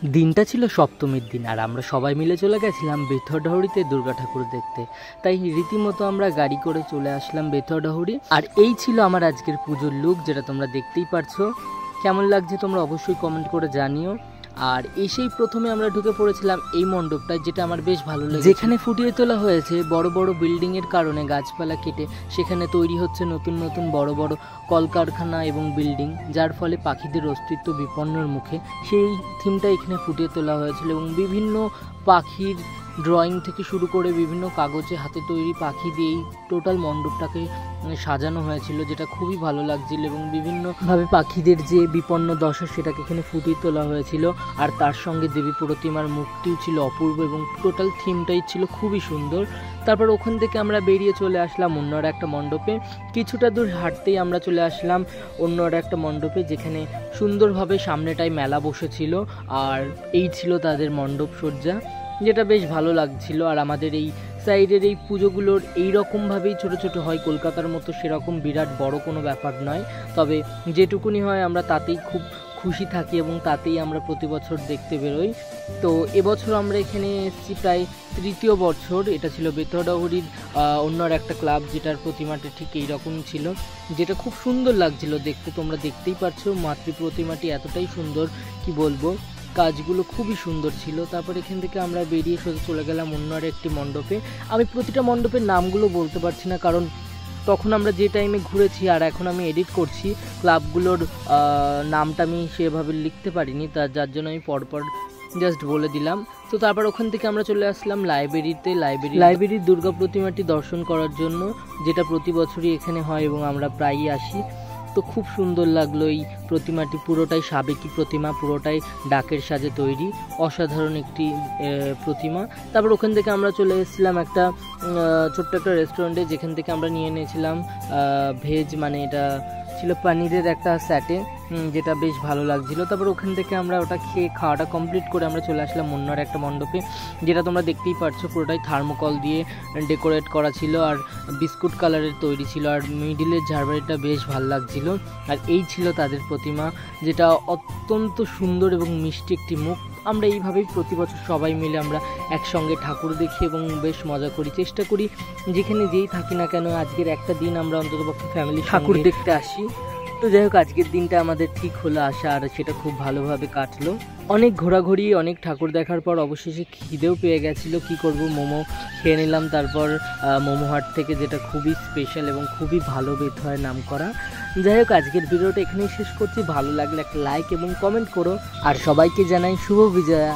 দিনটা ছিল সপ্তমীর দিন আর আমরা সবাই মিলে চলে গেছিলাম বেথরডাহুড়িতে দুর্গা ঠাকুর দেখতে। তাই রীতিমতো আমরা গাড়ি করে চলে আসলাম বেথরডাহুড়ি। আর এই ছিল আমার আজকের পুজোর লুক, যেটা তোমরা দেখতেই পারছো। কেমন লাগছে তোমরা অবশ্যই কমেন্ট করে জানিও। আর এসেই প্রথমে আমরা ঢুকে পড়েছিলাম এই মণ্ডপটায়, যেটা আমার বেশ ভালো লাগে, যেখানে ফুটিয়ে তোলা হয়েছে বড় বড় বিল্ডিংয়ের কারণে গাছপালা কেটে সেখানে তৈরি হচ্ছে নতুন নতুন বড় বড় কলকারখানা এবং বিল্ডিং, যার ফলে পাখিদের অস্তিত্ব বিপন্নের মুখে। সেই থিমটা এখানে ফুটিয়ে তোলা হয়েছিল এবং বিভিন্ন পাখির ড্রয়িং থেকে শুরু করে বিভিন্ন কাগজে হাতে তৈরি পাখি দিয়েই টোটাল মণ্ডপটাকে সাজানো হয়েছিল, যেটা খুবই ভালো লাগছিল। এবং বিভিন্নভাবে পাখিদের যে বিপন্ন দশা সেটাকে এখানে ফুটিয়ে তোলা হয়েছিল। আর তার সঙ্গে দেবী প্রতিমার মুখটিও ছিল অপূর্ব এবং টোটাল থিমটাই ছিল খুবই সুন্দর। তারপর ওখান থেকে আমরা বেরিয়ে চলে আসলাম অন্য আর একটা মণ্ডপে। কিছুটা দূর হাঁটতেই আমরা চলে আসলাম অন্য আর একটা মণ্ডপে, যেখানে সুন্দরভাবে সামনেটায় মেলা বসেছিল আর এই ছিল তাদের মণ্ডপ সজ্জা, যেটা বেশ ভালো লাগছিল। আর আমাদের এই সাইডের এই পুজোগুলোর এইরকমভাবেই ছোট ছোট হয়, কলকাতার মতো সেরকম বিরাট বড় কোনো ব্যাপার নয়, তবে যেটুকুনি হয় আমরা তাতেই খুব খুশি থাকি এবং তাতেই আমরা প্রতি বছর দেখতে বেরোই। তো এবছর আমরা এখানে এসেছি প্রায় তৃতীয় বছর। এটা ছিল বেথরডাহুড়ির অন্য আর একটা ক্লাব, যেটার প্রতিমাটা ঠিক এইরকম ছিল, যেটা খুব সুন্দর লাগছিল দেখতে। তোমরা দেখতেই পাচ্ছ মাতৃ প্রতিমাটি এতটাই সুন্দর, কি বলবো, কাজগুলো খুবই সুন্দর ছিল। তারপর এখান থেকে আমরা বেরিয়ে সোজা চলে গেলাম অন্য আর একটি মণ্ডপে। আমি প্রতিটা মণ্ডপের নামগুলো বলতে পারছি না, কারণ তখন আমরা যে টাইমে ঘুরেছি আর এখন আমি এডিট করছি, ক্লাবগুলোর নামটা আমি সেভাবে লিখতে পারিনি, যার জন্য আমি পরপর জাস্ট বলে দিলাম। তো তারপর ওখান থেকে আমরা চলে আসলাম লাইব্রেরিতে। লাইব্রেরির দুর্গা প্রতিমাটি দর্শন করার জন্য, যেটা প্রতি বছরই এখানে হয় এবং আমরা প্রায়ই আসি। তো খুব সুন্দর লাগলো এই প্রতিমাটি, পুরোটাই সাবেকি প্রতিমা, পুরোটাই ডাকের সাজে তৈরি, অসাধারণ একটি প্রতিমা। তারপর ওখান থেকে আমরা চলে এসেছিলাম একটা ছোট্ট একটা রেস্টুরেন্টে, যেখান থেকে আমরা নিয়ে নিয়েছিলাম ভেজ, মানে এটা ছিল পনিরের একটা স্যাটে, যেটা বেশ ভালো লাগছিল। তারপর ওখান থেকে আমরা ওটা খেয়ে খাওয়াটা কমপ্লিট করে আমরা চলে আসলাম অন্য আর একটা মণ্ডপে, যেটা তোমরা দেখতেই পাচ্ছ পুরোটাই থার্মোকল দিয়ে ডেকোরেট করা ছিল আর বিস্কুট কালারের তৈরি ছিল। আর মিডিলের ঝাড়বাড়িটা বেশ ভালো লাগছিল। আর এই ছিল তাদের প্রতিমা, যেটা অত্যন্ত সুন্দর এবং মিষ্টি একটি মুখ। আমরা এইভাবেই প্রতি বছর সবাই মিলে আমরা একসঙ্গে ঠাকুর দেখি এবং বেশ মজা করি, চেষ্টা করি যেখানে যেই থাকি না কেন আজকের একটা দিন আমরা অন্ততপক্ষে ফ্যামিলি ঠাকুর দেখতে আসি। তো যাই হোক, আজকের দিনটা আমাদের ঠিক হলো আসা, আর সেটা খুব ভালোভাবে কাটলো। অনেক ঘোরাঘুরি, অনেক ঠাকুর দেখার পর অবশেষে খিদেও পেয়ে গেছিলো, কি করব, মোমো খেয়ে নিলাম। তারপর মোমো হাট থেকে, যেটা খুবই স্পেশাল এবং খুবই ভালো বেথয় নাম করা। যাই হোক, আজকের ভিডিওটা এখানেই শেষ করছি। ভালো লাগলে একটা লাইক এবং কমেন্ট করো, আর সবাইকে জানাই শুভ বিজয়া।